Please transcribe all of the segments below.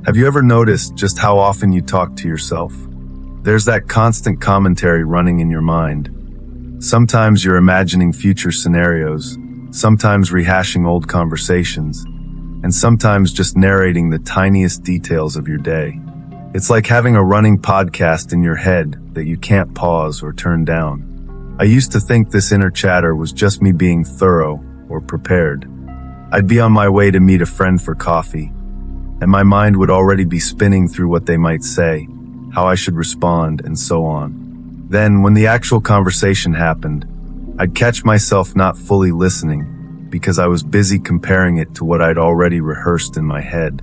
Have you ever noticed just how often you talk to yourself? There's that constant commentary running in your mind. Sometimes you're imagining future scenarios, sometimes rehashing old conversations, and sometimes just narrating the tiniest details of your day. It's like having a running podcast in your head that you can't pause or turn down. I used to think this inner chatter was just me being thorough or prepared. I'd be on my way to meet a friend for coffee, and my mind would already be spinning through what they might say, how I should respond, and so on. Then, when the actual conversation happened, I'd catch myself not fully listening because I was busy comparing it to what I'd already rehearsed in my head.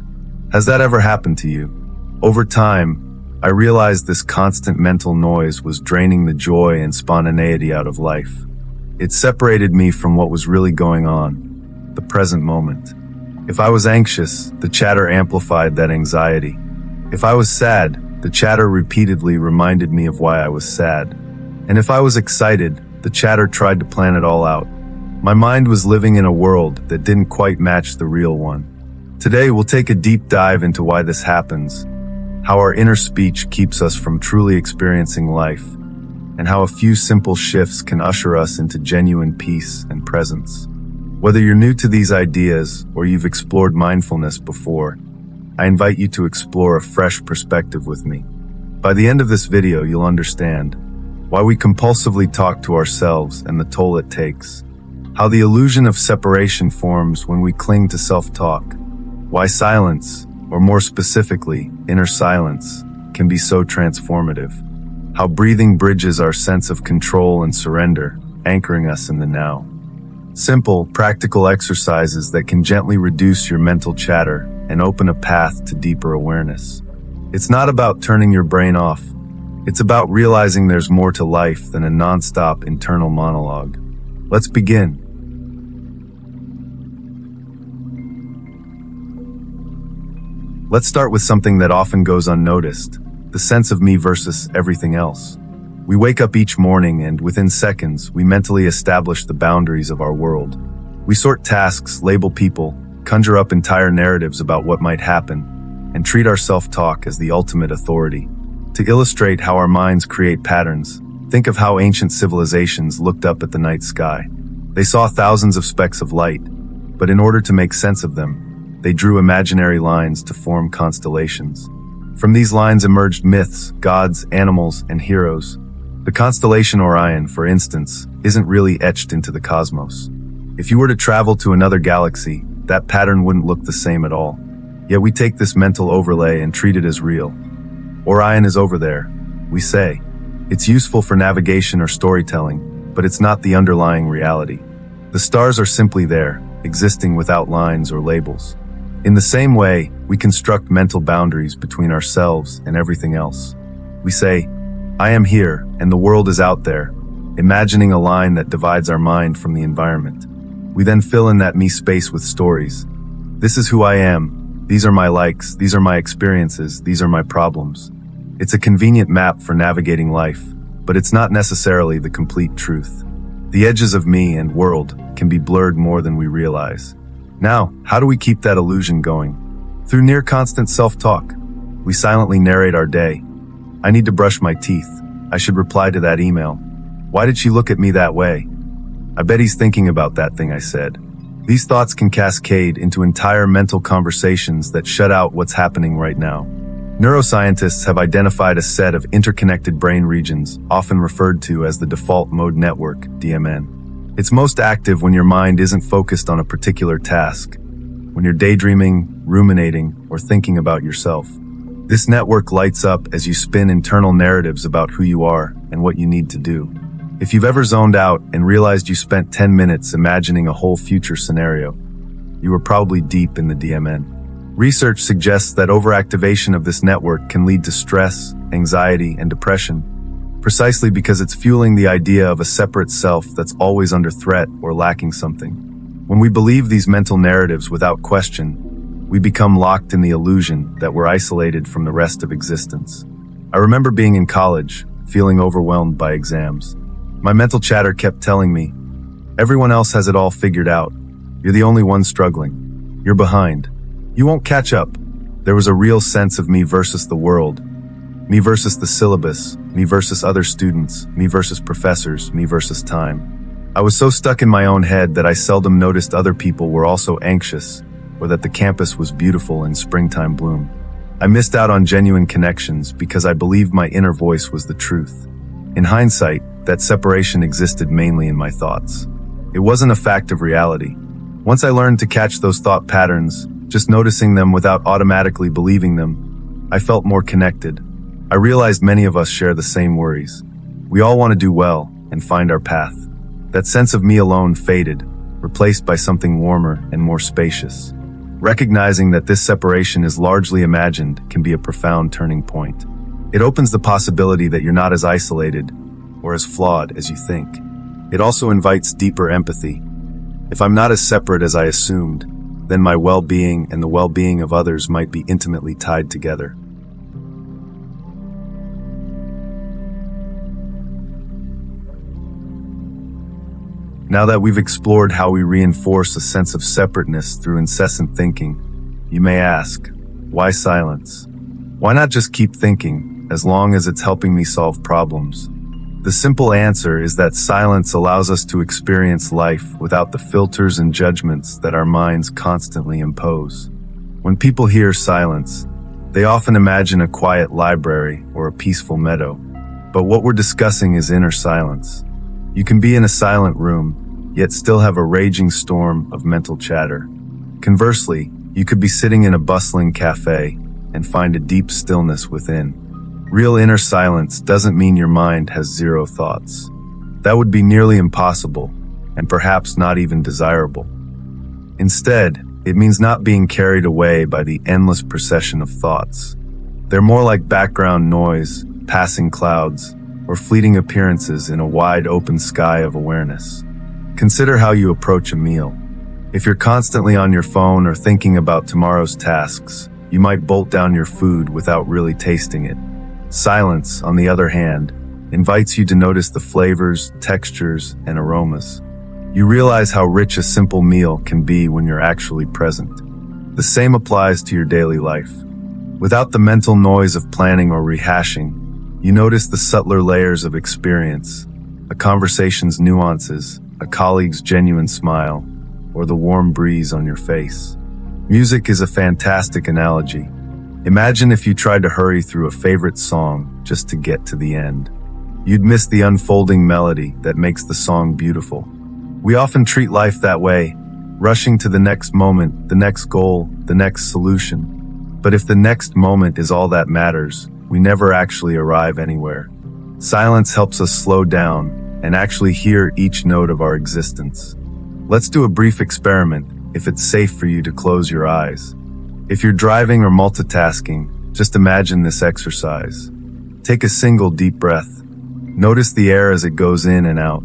Has that ever happened to you? Over time, I realized this constant mental noise was draining the joy and spontaneity out of life. It separated me from what was really going on, the present moment. If I was anxious, the chatter amplified that anxiety. If I was sad, the chatter repeatedly reminded me of why I was sad. And if I was excited, the chatter tried to plan it all out. My mind was living in a world that didn't quite match the real one. Today, we'll take a deep dive into why this happens, how our inner speech keeps us from truly experiencing life, and how a few simple shifts can usher us into genuine peace and presence. Whether you're new to these ideas or you've explored mindfulness before, I invite you to explore a fresh perspective with me. By the end of this video, you'll understand why we compulsively talk to ourselves and the toll it takes, how the illusion of separation forms when we cling to self-talk, why silence, or more specifically, inner silence, can be so transformative, how breathing bridges our sense of control and surrender, anchoring us in the now. Simple, practical exercises that can gently reduce your mental chatter and open a path to deeper awareness. It's not about turning your brain off. It's about realizing there's more to life than a non-stop internal monologue. Let's begin. Let's start with something that often goes unnoticed, the sense of me versus everything else. We wake up each morning and within seconds, we mentally establish the boundaries of our world. We sort tasks, label people, conjure up entire narratives about what might happen, and treat our self-talk as the ultimate authority. To illustrate how our minds create patterns, think of how ancient civilizations looked up at the night sky. They saw thousands of specks of light, but in order to make sense of them, they drew imaginary lines to form constellations. From these lines emerged myths, gods, animals, and heroes. The constellation Orion, for instance, isn't really etched into the cosmos. If you were to travel to another galaxy, that pattern wouldn't look the same at all. Yet we take this mental overlay and treat it as real. Orion is over there, we say. It's useful for navigation or storytelling, but it's not the underlying reality. The stars are simply there, existing without lines or labels. In the same way, we construct mental boundaries between ourselves and everything else. We say, I am here, and the world is out there, imagining a line that divides our mind from the environment. We then fill in that me space with stories. This is who I am. These are my likes. These are my experiences. These are my problems. It's a convenient map for navigating life, but it's not necessarily the complete truth. The edges of me and world can be blurred more than we realize. Now, how do we keep that illusion going? Through near constant self-talk. We silently narrate our day. I need to brush my teeth. I should reply to that email. Why did she look at me that way? I bet he's thinking about that thing I said. These thoughts can cascade into entire mental conversations that shut out what's happening right now. Neuroscientists have identified a set of interconnected brain regions, often referred to as the default mode network, DMN. It's most active when your mind isn't focused on a particular task, when you're daydreaming, ruminating, or thinking about yourself. This network lights up as you spin internal narratives about who you are and what you need to do. If you've ever zoned out and realized you spent 10 minutes imagining a whole future scenario, you were probably deep in the DMN. Research suggests that overactivation of this network can lead to stress, anxiety, and depression, precisely because it's fueling the idea of a separate self that's always under threat or lacking something. When we believe these mental narratives without question, we become locked in the illusion that we're isolated from the rest of existence. I remember being in college, feeling overwhelmed by exams. My mental chatter kept telling me, everyone else has it all figured out. You're the only one struggling. You're behind. You won't catch up. There was a real sense of me versus the world, me versus the syllabus, me versus other students, me versus professors, me versus time. I was so stuck in my own head that I seldom noticed other people were also anxious, or that the campus was beautiful in springtime bloom. I missed out on genuine connections because I believed my inner voice was the truth. In hindsight, that separation existed mainly in my thoughts. It wasn't a fact of reality. Once I learned to catch those thought patterns, just noticing them without automatically believing them, I felt more connected. I realized many of us share the same worries. We all want to do well and find our path. That sense of me alone faded, replaced by something warmer and more spacious. Recognizing that this separation is largely imagined can be a profound turning point. It opens the possibility that you're not as isolated or as flawed as you think. It also invites deeper empathy. If I'm not as separate as I assumed, then my well-being and the well-being of others might be intimately tied together. Now that we've explored how we reinforce a sense of separateness through incessant thinking, you may ask, why silence? Why not just keep thinking, as long as it's helping me solve problems? The simple answer is that silence allows us to experience life without the filters and judgments that our minds constantly impose. When people hear silence, they often imagine a quiet library or a peaceful meadow. But what we're discussing is inner silence. You can be in a silent room, yet still have a raging storm of mental chatter. Conversely, you could be sitting in a bustling cafe and find a deep stillness within. Real inner silence doesn't mean your mind has zero thoughts. That would be nearly impossible, and perhaps not even desirable. Instead, it means not being carried away by the endless procession of thoughts. They're more like background noise, passing clouds, or fleeting appearances in a wide open sky of awareness. Consider how you approach a meal. If you're constantly on your phone or thinking about tomorrow's tasks, you might bolt down your food without really tasting it. Silence, on the other hand, invites you to notice the flavors, textures, and aromas. You realize how rich a simple meal can be when you're actually present. The same applies to your daily life. Without the mental noise of planning or rehashing, you notice the subtler layers of experience, a conversation's nuances, a colleague's genuine smile, or the warm breeze on your face. Music is a fantastic analogy. Imagine if you tried to hurry through a favorite song just to get to the end. You'd miss the unfolding melody that makes the song beautiful. We often treat life that way, rushing to the next moment, the next goal, the next solution. But if the next moment is all that matters, we never actually arrive anywhere. Silence helps us slow down and actually hear each note of our existence. Let's do a brief experiment if it's safe for you to close your eyes. If you're driving or multitasking, just imagine this exercise. Take a single deep breath. Notice the air as it goes in and out.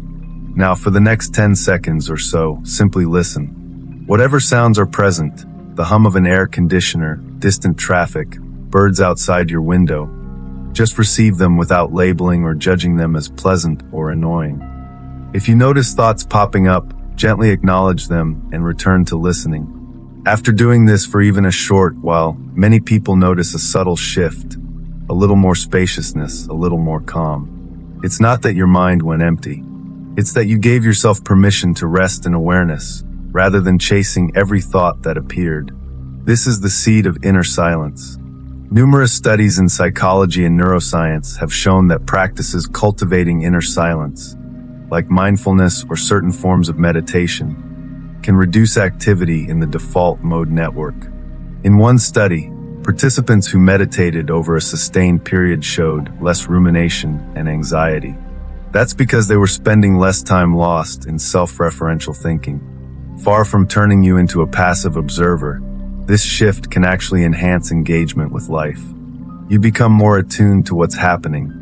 Now for the next 10 seconds or so, simply listen. Whatever sounds are present, the hum of an air conditioner, distant traffic, birds outside your window, just receive them without labeling or judging them as pleasant or annoying. If you notice thoughts popping up, gently acknowledge them and return to listening. After doing this for even a short while, many people notice a subtle shift, a little more spaciousness, a little more calm. It's not that your mind went empty. It's that you gave yourself permission to rest in awareness, rather than chasing every thought that appeared. This is the seed of inner silence. Numerous studies in psychology and neuroscience have shown that practices cultivating inner silence, like mindfulness or certain forms of meditation, can reduce activity in the default mode network. In one study, participants who meditated over a sustained period showed less rumination and anxiety. That's because they were spending less time lost in self-referential thinking. Far from turning you into a passive observer, this shift can actually enhance engagement with life. You become more attuned to what's happening,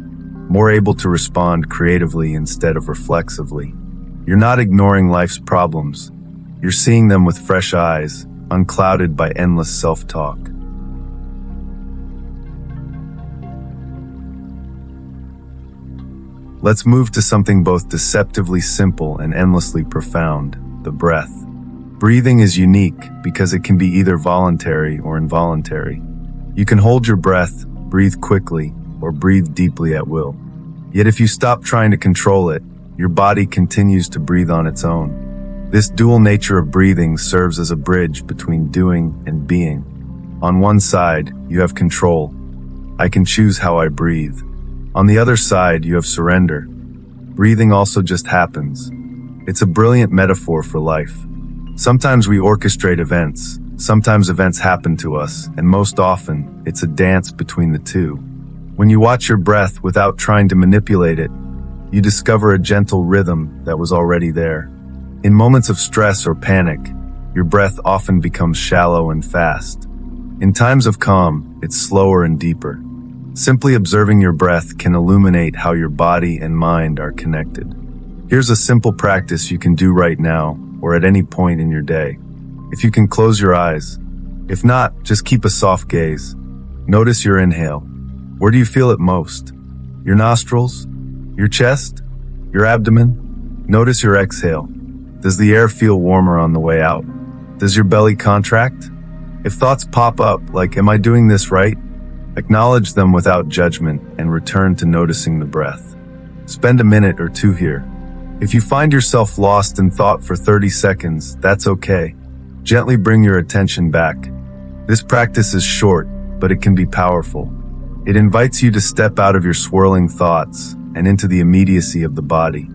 more able to respond creatively instead of reflexively. You're not ignoring life's problems. You're seeing them with fresh eyes, unclouded by endless self-talk. Let's move to something both deceptively simple and endlessly profound, the breath. Breathing is unique because it can be either voluntary or involuntary. You can hold your breath, breathe quickly, or breathe deeply at will. Yet if you stop trying to control it, your body continues to breathe on its own. This dual nature of breathing serves as a bridge between doing and being. On one side, you have control. I can choose how I breathe. On the other side, you have surrender. Breathing also just happens. It's a brilliant metaphor for life. Sometimes we orchestrate events. Sometimes events happen to us, and most often, it's a dance between the two. When you watch your breath without trying to manipulate it, you discover a gentle rhythm that was already there. In moments of stress or panic, your breath often becomes shallow and fast. In times of calm, it's slower and deeper. Simply observing your breath can illuminate how your body and mind are connected. Here's a simple practice you can do right now or at any point in your day. If you can, close your eyes. If not, just keep a soft gaze. Notice your inhale. Where do you feel it most? Your nostrils? Your chest? Your abdomen? Notice your exhale. Does the air feel warmer on the way out? Does your belly contract? If thoughts pop up, like, am I doing this right? Acknowledge them without judgment and return to noticing the breath. Spend a minute or two here. If you find yourself lost in thought for 30 seconds, that's okay. Gently bring your attention back. This practice is short, but it can be powerful. It invites you to step out of your swirling thoughts and into the immediacy of the body.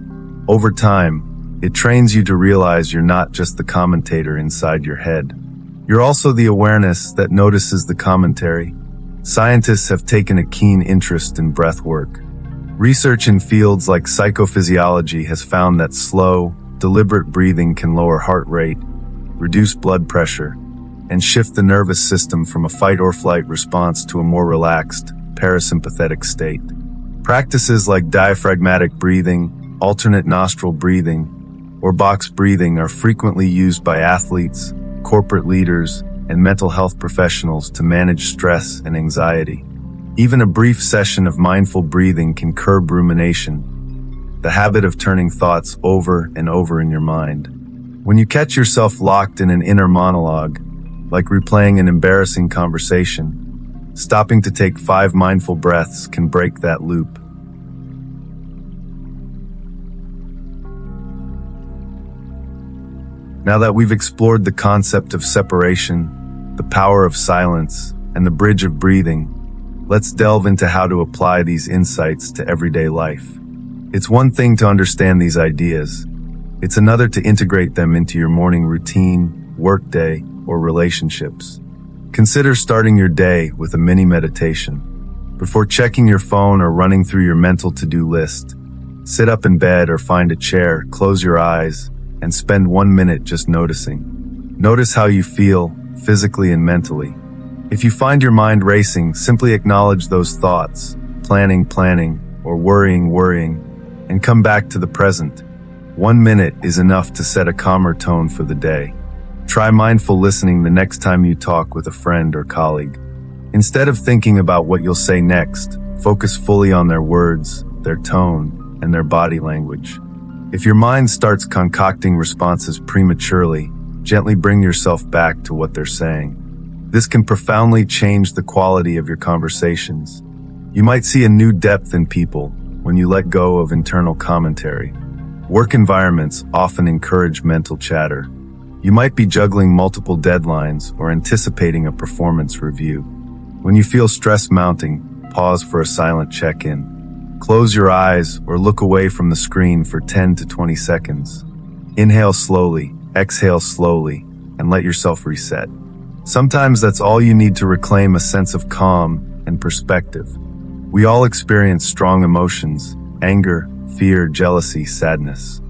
Over time, it trains you to realize you're not just the commentator inside your head. You're also the awareness that notices the commentary. Scientists have taken a keen interest in breath work. Research in fields like psychophysiology has found that slow, deliberate breathing can lower heart rate, reduce blood pressure, and shift the nervous system from a fight or flight response to a more relaxed, parasympathetic state. Practices like diaphragmatic breathing, alternate nostril breathing, or box breathing are frequently used by athletes, corporate leaders, and mental health professionals to manage stress and anxiety. Even a brief session of mindful breathing can curb rumination, the habit of turning thoughts over and over in your mind. When you catch yourself locked in an inner monologue, like replaying an embarrassing conversation, stopping to take 5 mindful breaths can break that loop. Now that we've explored the concept of separation, the power of silence, and the bridge of breathing, let's delve into how to apply these insights to everyday life. It's one thing to understand these ideas. It's another to integrate them into your morning routine, workday, or relationships. Consider starting your day with a mini meditation. Before checking your phone or running through your mental to-do list, sit up in bed or find a chair, close your eyes, and spend 1 minute just noticing. Notice how you feel, physically and mentally. If you find your mind racing, simply acknowledge those thoughts, planning, or worrying, and come back to the present. 1 minute is enough to set a calmer tone for the day. Try mindful listening the next time you talk with a friend or colleague. Instead of thinking about what you'll say next, focus fully on their words, their tone, and their body language. If your mind starts concocting responses prematurely, gently bring yourself back to what they're saying. This can profoundly change the quality of your conversations. You might see a new depth in people when you let go of internal commentary. Work environments often encourage mental chatter. You might be juggling multiple deadlines or anticipating a performance review. When you feel stress mounting, pause for a silent check-in. Close your eyes or look away from the screen for 10 to 20 seconds. Inhale slowly, exhale slowly, and let yourself reset. Sometimes that's all you need to reclaim a sense of calm and perspective. We all experience strong emotions, anger, fear, jealousy, sadness.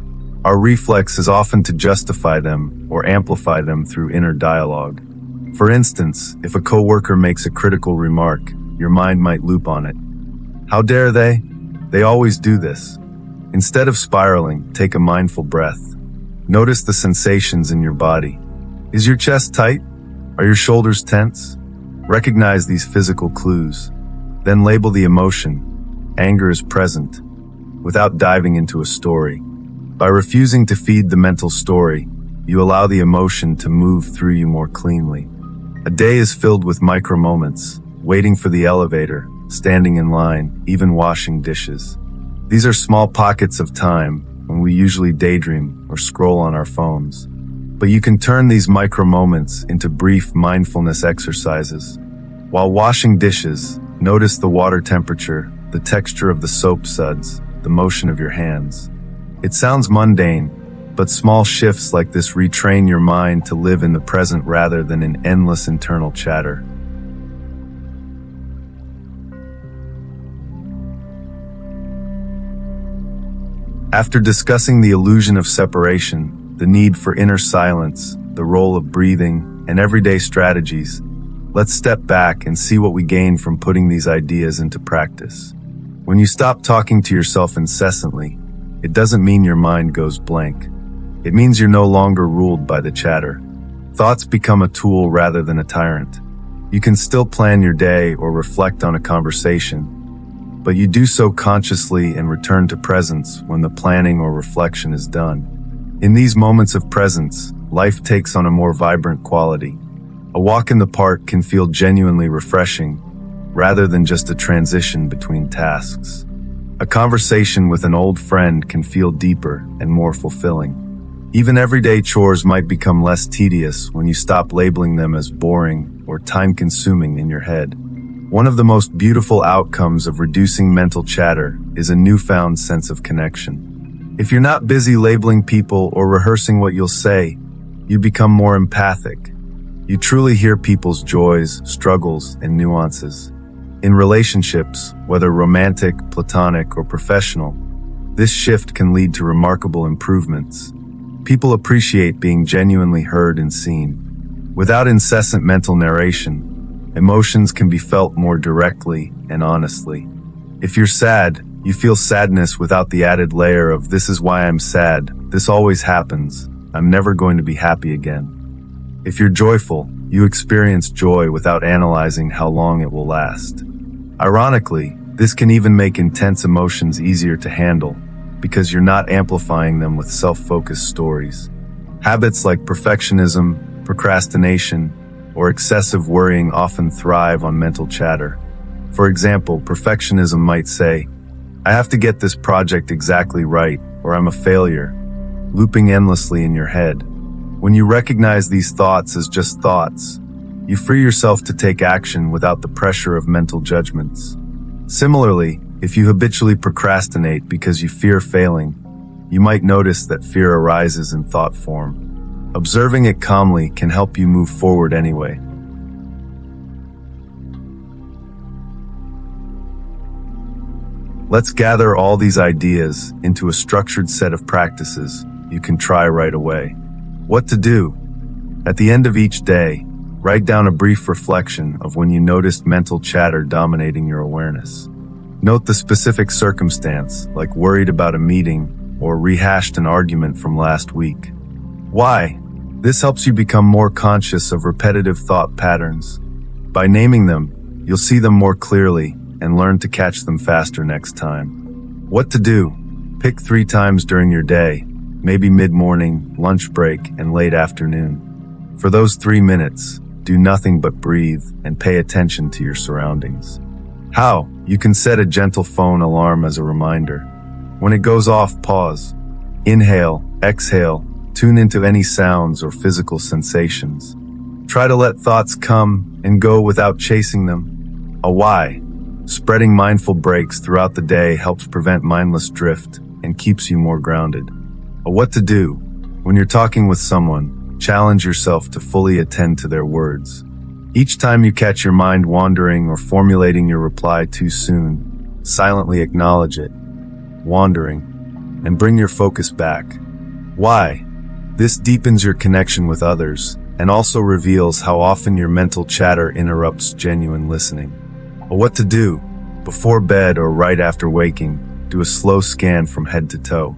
Our reflex is often to justify them or amplify them through inner dialogue. For instance, if a coworker makes a critical remark, your mind might loop on it. How dare they? They always do this. Instead of spiraling, take a mindful breath. Notice the sensations in your body. Is your chest tight? Are your shoulders tense? Recognize these physical clues. Then label the emotion. Anger is present, without diving into a story. By refusing to feed the mental story, you allow the emotion to move through you more cleanly. A day is filled with micro moments, waiting for the elevator, standing in line, even washing dishes. These are small pockets of time when we usually daydream or scroll on our phones. But you can turn these micro moments into brief mindfulness exercises. While washing dishes, notice the water temperature, the texture of the soap suds, the motion of your hands. It sounds mundane, but small shifts like this retrain your mind to live in the present rather than in endless internal chatter. After discussing the illusion of separation, the need for inner silence, the role of breathing, and everyday strategies, let's step back and see what we gain from putting these ideas into practice. When you stop talking to yourself incessantly, it doesn't mean your mind goes blank. It means you're no longer ruled by the chatter. Thoughts become a tool rather than a tyrant. You can still plan your day or reflect on a conversation, but you do so consciously and return to presence when the planning or reflection is done. In these moments of presence, life takes on a more vibrant quality. A walk in the park can feel genuinely refreshing, rather than just a transition between tasks. A conversation with an old friend can feel deeper and more fulfilling. Even everyday chores might become less tedious when you stop labeling them as boring or time-consuming in your head. One of the most beautiful outcomes of reducing mental chatter is a newfound sense of connection. If you're not busy labeling people or rehearsing what you'll say, you become more empathic. You truly hear people's joys, struggles, and nuances. In relationships, whether romantic, platonic, or professional, this shift can lead to remarkable improvements. People appreciate being genuinely heard and seen. Without incessant mental narration, emotions can be felt more directly and honestly. If you're sad, you feel sadness without the added layer of "this is why I'm sad, this always happens, I'm never going to be happy again." If you're joyful, you experience joy without analyzing how long it will last. Ironically, this can even make intense emotions easier to handle, because you're not amplifying them with self-focused stories. Habits like perfectionism, procrastination, or excessive worrying often thrive on mental chatter. For example, perfectionism might say, "I have to get this project exactly right, or I'm a failure," looping endlessly in your head. When you recognize these thoughts as just thoughts, you free yourself to take action without the pressure of mental judgments. Similarly, if you habitually procrastinate because you fear failing, you might notice that fear arises in thought form. Observing it calmly can help you move forward anyway. Let's gather all these ideas into a structured set of practices you can try right away. What to do? At the end of each day, write down a brief reflection of when you noticed mental chatter dominating your awareness. Note the specific circumstance, like worried about a meeting or rehashed an argument from last week. Why? This helps you become more conscious of repetitive thought patterns. By naming them, you'll see them more clearly and learn to catch them faster next time. What to do? Pick 3 times during your day, maybe mid-morning, lunch break, and late afternoon. For those 3 minutes, do nothing but breathe and pay attention to your surroundings. How? You can set a gentle phone alarm as a reminder. When it goes off, pause. Inhale, exhale, tune into any sounds or physical sensations. Try to let thoughts come and go without chasing them. A why? Spreading mindful breaks throughout the day helps prevent mindless drift and keeps you more grounded. A what to do? When you're talking with someone, challenge yourself to fully attend to their words. Each time you catch your mind wandering or formulating your reply too soon, silently acknowledge it, wandering, and bring your focus back. Why? This deepens your connection with others and also reveals how often your mental chatter interrupts genuine listening. A what to do? Before bed or right after waking, do a slow scan from head to toe.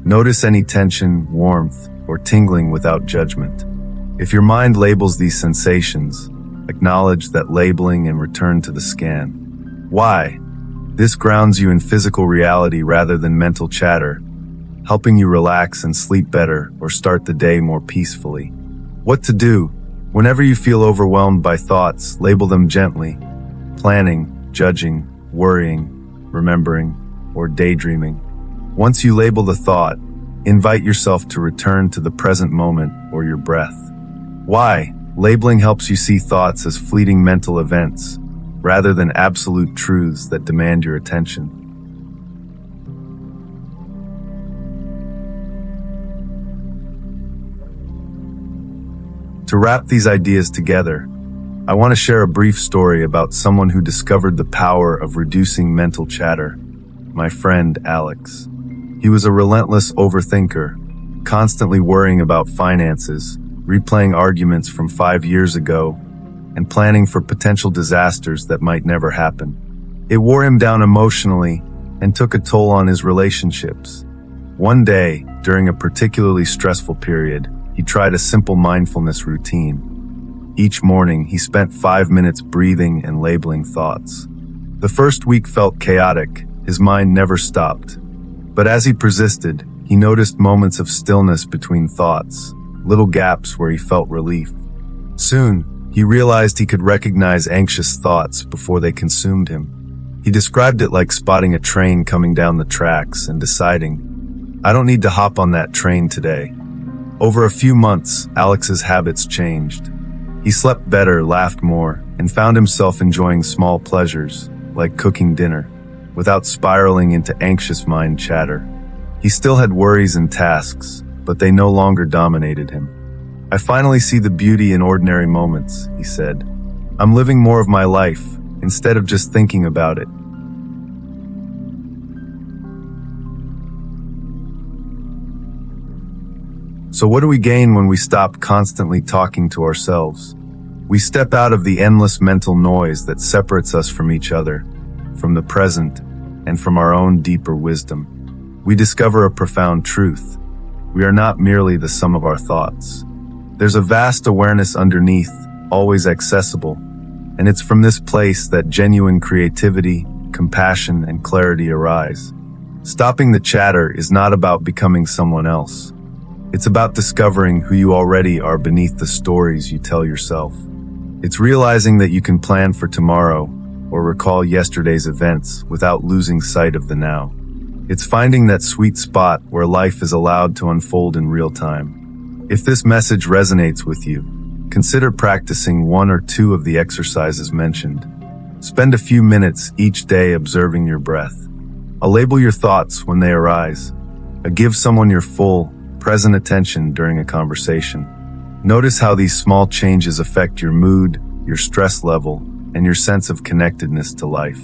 Notice any tension, warmth, or tingling without judgment. If your mind labels these sensations, acknowledge that labeling and return to the scan. Why? This grounds you in physical reality rather than mental chatter, helping you relax and sleep better or start the day more peacefully. What to do? Whenever you feel overwhelmed by thoughts, label them gently. planning, judging, worrying, remembering, or daydreaming. Once you label the thought, invite yourself to return to the present moment or your breath. Why? Labeling helps you see thoughts as fleeting mental events, rather than absolute truths that demand your attention. To wrap these ideas together, I want to share a brief story about someone who discovered the power of reducing mental chatter, my friend Alex. He was a relentless overthinker, constantly worrying about finances, replaying arguments from 5 years ago, and planning for potential disasters that might never happen. It wore him down emotionally and took a toll on his relationships. One day, during a particularly stressful period, he tried a simple mindfulness routine. Each morning, he spent 5 minutes breathing and labeling thoughts. The first week felt chaotic. His mind never stopped. But as he persisted, he noticed moments of stillness between thoughts, little gaps where he felt relief. Soon, he realized he could recognize anxious thoughts before they consumed him. He described it like spotting a train coming down the tracks and deciding, "I don't need to hop on that train today." Over a few months, Alex's habits changed. He slept better, laughed more, and found himself enjoying small pleasures, like cooking dinner, without spiraling into anxious mind chatter. He still had worries and tasks, but they no longer dominated him. "I finally see the beauty in ordinary moments," he said. "I'm living more of my life, instead of just thinking about it." So what do we gain when we stop constantly talking to ourselves? We step out of the endless mental noise that separates us from each other, from the present, and from our own deeper wisdom. We discover a profound truth. We are not merely the sum of our thoughts. There's a vast awareness underneath, always accessible, and it's from this place that genuine creativity, compassion, and clarity arise. Stopping the chatter is not about becoming someone else. It's about discovering who you already are beneath the stories you tell yourself. It's realizing that you can plan for tomorrow or recall yesterday's events without losing sight of the now. It's finding that sweet spot where life is allowed to unfold in real time. If this message resonates with you, consider practicing 1 or 2 of the exercises mentioned. Spend a few minutes each day observing your breath. Label your thoughts when they arise. Give someone your full, present attention during a conversation. Notice how these small changes affect your mood, your stress level, and your sense of connectedness to life.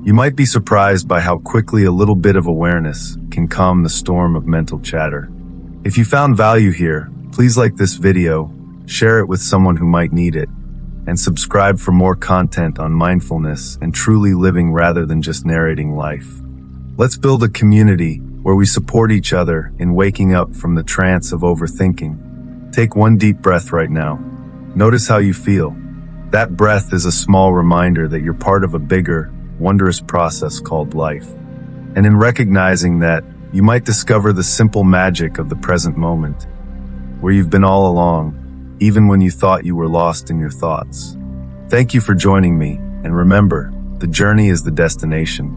You might be surprised by how quickly a little bit of awareness can calm the storm of mental chatter. If you found value here, please like this video, share it with someone who might need it, and subscribe for more content on mindfulness and truly living rather than just narrating life. Let's build a community where we support each other in waking up from the trance of overthinking. Take one deep breath right now. Notice how you feel. That breath is a small reminder that you're part of a bigger, wondrous process called life. And in recognizing that, you might discover the simple magic of the present moment, where you've been all along, even when you thought you were lost in your thoughts. Thank you for joining me, and remember, the journey is the destination.